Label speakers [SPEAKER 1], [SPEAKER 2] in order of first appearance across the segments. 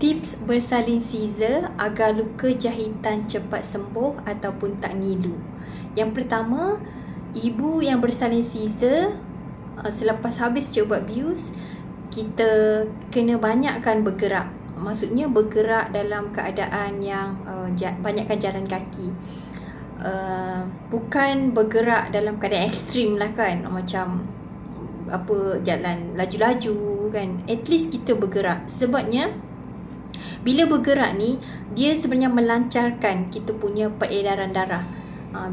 [SPEAKER 1] Tips bersalin scissor agar luka jahitan cepat sembuh ataupun tak ngilu. Yang pertama, ibu yang bersalin scissor selepas habis cik buat bius, kita kena banyakkan bergerak. Maksudnya bergerak dalam keadaan yang banyakkan jalan kaki. Bukan bergerak dalam keadaan ekstrim lah kan, macam jalan laju-laju kan. At least kita bergerak. Sebabnya bila bergerak ni, dia sebenarnya melancarkan kita punya peredaran darah.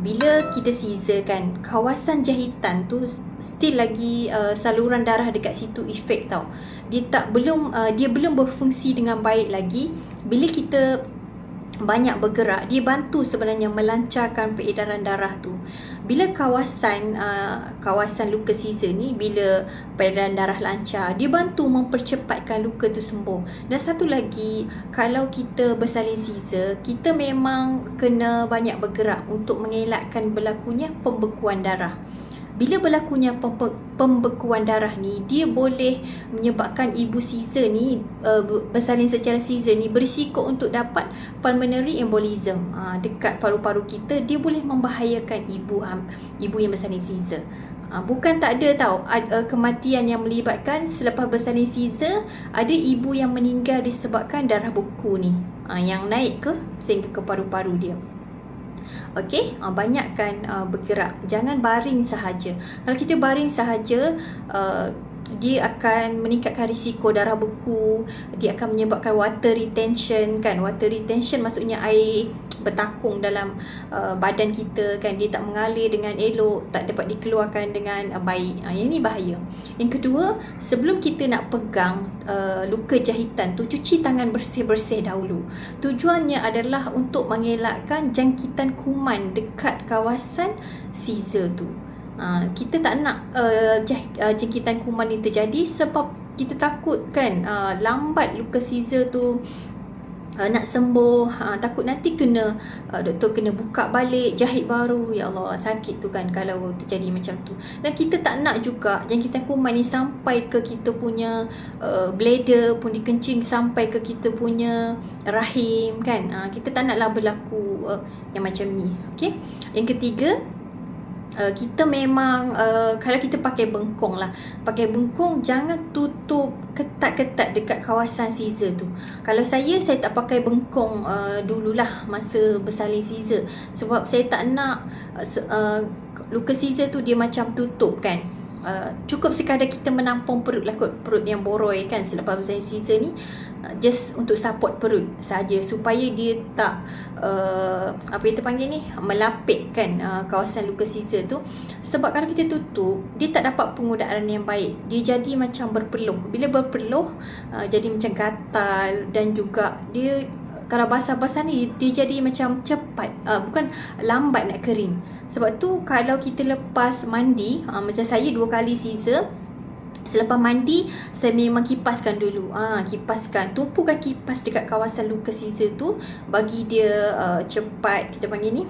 [SPEAKER 1] Bila kita scissor kan, kawasan jahitan tu still lagi saluran darah dekat situ efek tau. Dia belum berfungsi dengan baik lagi. Bila kita banyak bergerak, dia bantu sebenarnya melancarkan peredaran darah tu. Bila kawasan luka scissor ni, bila peredaran darah lancar, dia bantu mempercepatkan luka tu sembuh. Dan satu lagi, kalau kita bersalin scissor, kita memang kena banyak bergerak untuk mengelakkan berlakunya pembekuan darah. Bila berlakunya pembekuan darah ni, dia boleh menyebabkan ibu scissor ni, bersalin secara scissor ni, berisiko untuk dapat pulmonary embolism dekat paru-paru kita. Dia boleh membahayakan ibu yang bersalin scissor. Bukan tak ada tau, kematian yang melibatkan selepas bersalin scissor. Ada ibu yang meninggal disebabkan darah beku ni, yang naik sehingga ke paru-paru dia. Okey, banyakkan bergerak. Jangan baring sahaja. Kalau kita baring sahaja, dia akan meningkatkan risiko darah beku. Dia akan menyebabkan water retention kan. Water retention maksudnya air bertakung dalam badan kita kan. Dia tak mengalir dengan elok, tak dapat dikeluarkan dengan baik. Yang ni bahaya. Yang kedua, sebelum kita nak pegang luka jahitan tu, cuci tangan bersih-bersih dahulu. Tujuannya adalah untuk mengelakkan jangkitan kuman dekat kawasan scissor tu. Kita tak nak jangkitan kuman ni terjadi, sebab kita takut kan lambat luka scissor tu nak sembuh. Takut nanti doktor kena buka balik, jahit baru. Ya Allah, sakit tu kan kalau terjadi macam tu. Dan kita tak nak juga jangkitan kuman ni sampai ke kita punya bladder, pundi kencing, sampai ke kita punya rahim kan. Kita tak naklah berlaku yang macam ni. Okay? Yang ketiga, kita memang kalau kita pakai bengkong lah, pakai bengkong jangan tutup ketat-ketat dekat kawasan scissor tu. Kalau saya tak pakai bengkong dululah masa bersalin scissor, sebab saya tak nak luka scissor tu dia macam tutup kan. Cukup sekadar kita menampung perut lah, perut yang boroi kan selepas bersalin scissor ni, just untuk support perut saja, supaya dia tak melapik kan kawasan luka scissor tu. Sebab kalau kita tutup, dia tak dapat pengudaan yang baik, dia jadi macam berpeluh. Bila berpeluh, jadi macam gatal, dan juga dia kalau basah-basah ni, dia jadi macam cepat, bukan lambat nak kering. Sebab tu kalau kita lepas mandi, macam saya 2 kali scissor, selepas mandi saya memang kipaskan dulu. Kipaskan, tumpukan kipas dekat kawasan luka scissor tu, bagi dia cepat, kita panggil ni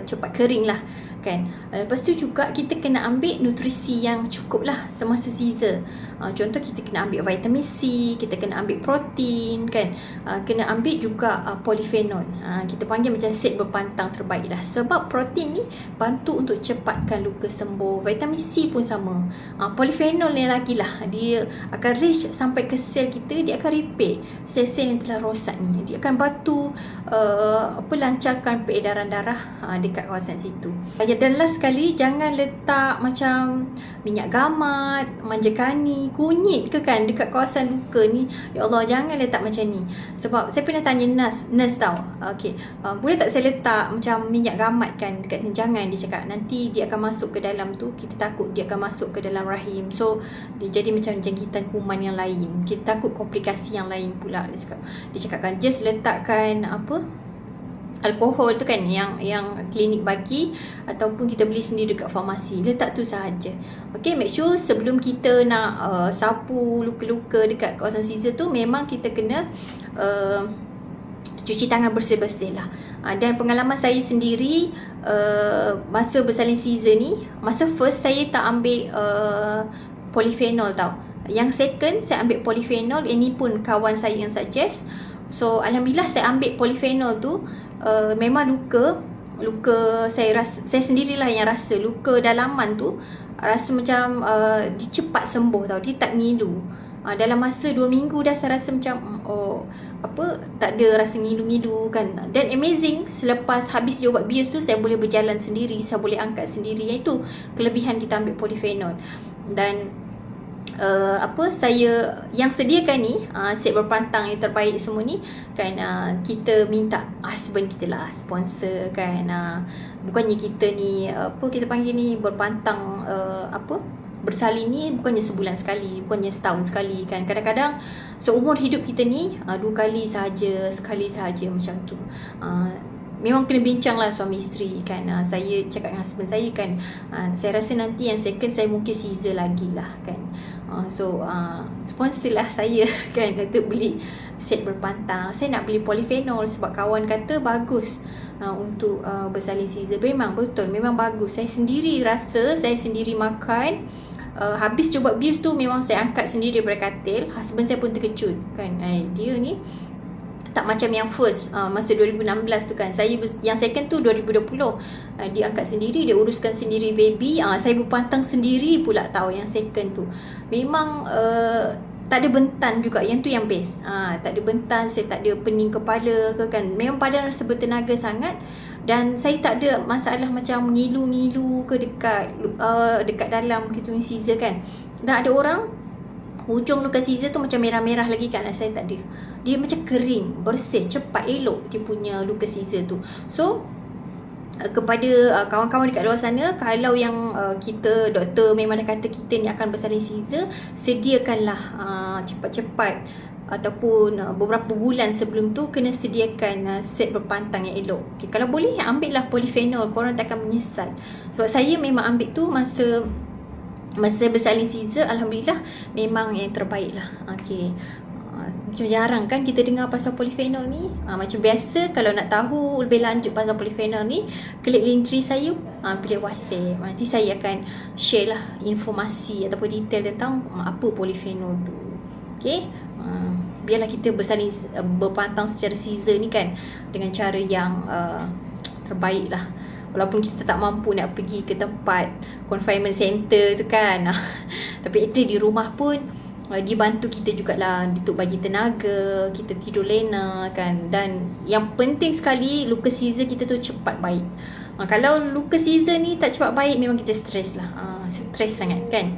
[SPEAKER 1] cepat kering lah kan. Lepas tu juga kita kena ambil nutrisi yang cukup lah semasa scissor. Contoh kita kena ambil vitamin C, kita kena ambil protein kan, kena ambil juga polyphenol. Kita panggil macam set berpantang terbaik lah. Sebab protein ni bantu untuk cepatkan luka sembuh. Vitamin C pun sama. Polyphenol ni lagi lah, dia akan reach sampai ke sel kita, dia akan repair sel-sel yang telah rosak ni. Dia akan bantu lancarkan peredaran darah dekat kawasan situ. Dan last sekali, jangan letak macam minyak gamat, manjakani, kunyit ke kan dekat kawasan luka ni. Ya Allah, jangan letak macam ni. Sebab saya pernah tanya nurse tau, boleh tak saya letak macam minyak gamat kan dekat sini? Jangan, dia cakap nanti dia akan masuk ke dalam tu, kita takut dia akan masuk ke dalam rahim, so dia jadi macam jangkitan kuman yang lain, kita takut komplikasi yang lain pula. Dia cakapkan just letakkan alkohol tu kan, yang klinik bagi, ataupun kita beli sendiri dekat farmasi, letak tu sahaja. Okay, make sure sebelum kita nak sapu luka-luka dekat kawasan scissor tu, memang kita kena cuci tangan bersih-bersih lah. Dan pengalaman saya sendiri, masa bersalin scissor ni, masa first saya tak ambil polyphenol tau. Yang second saya ambil polyphenol. Ini pun kawan saya yang suggest. So alhamdulillah saya ambil polyphenol tu, memang luka saya rasa, saya sendirilah yang rasa luka dalaman tu rasa macam dia cepat sembuh tau. Dia tak ngilu. Dalam masa 2 minggu dah saya rasa macam tak ada rasa ngilu-ngilu kan. Dan amazing, selepas habis dia ubat bius tu saya boleh berjalan sendiri, saya boleh angkat sendiri. Itu kelebihan kita ambil polyphenol. Dan saya yang sediakan ni set berpantang yang terbaik semua ni kan, kita minta husband kita lah sponsor kan. Bukannya kita ni kita panggil ni berpantang bersalin ni bukannya sebulan sekali, bukannya setahun sekali kan. Kadang-kadang seumur hidup kita ni 2 kali sahaja, sekali sahaja macam tu. Memang kena bincang lah suami isteri kan. Saya cakap dengan husband saya kan, saya rasa nanti yang second saya mungkin Caesar lagi lah kan. So sponsor lah saya kan untuk beli set berpantang. Saya nak beli polyphenol sebab kawan kata bagus untuk bersalin Caesar. Memang betul, memang bagus. Saya sendiri rasa, saya sendiri makan. Habis cuba bius tu memang saya angkat sendiri daripada katil. Husband saya pun terkejut kan. Dia ni tak macam yang first masa 2016 tu kan. Saya yang second tu 2020. Dia angkat sendiri, dia uruskan sendiri baby. Saya berpantang sendiri pula tahu yang second tu. Memang tak ada bentan juga. Yang tu yang best. Tak ada bentan, saya tak ada pening kepala ke kan. Memang badan rasa bertenaga sangat. Dan saya tak ada masalah macam ngilu-ngilu ke dekat dalam kita punya Caesar kan. Dan ada orang hujung luka Caesar tu macam merah-merah lagi kan. Saya tak ada. Dia macam kering, bersih, cepat, elok dia punya luka Caesar tu. So kepada kawan-kawan dekat luar sana, kalau yang kita doktor memang dah kata kita ni akan bersalin Caesar, sediakanlah cepat-cepat ataupun beberapa bulan sebelum tu kena sediakan set berpantang yang elok. Kalau boleh ambillah polyphenol, korang tak akan menyesal. Sebab saya memang ambil tu masa bersalin Caesar, alhamdulillah memang yang terbaik lah. Macam jarang kan kita dengar pasal polyphenol ni. Macam biasa kalau nak tahu lebih lanjut pasal polyphenol ni, klik link tree saya, pilih WhatsApp. Nanti saya akan share lah informasi ataupun detail tentang apa polyphenol tu. Okay, biarlah kita berpantang secara Caesar ni kan dengan cara yang terbaik lah. Walaupun kita tak mampu nak pergi ke tempat confinement center tu kan. Tapi at least di rumah pun dia bantu kita jugalah untuk bagi tenaga, kita tidur lena kan. Dan yang penting sekali, luka Caesar kita tu cepat baik. Kalau luka Caesar ni tak cepat baik, memang kita stres lah. Stres sangat kan.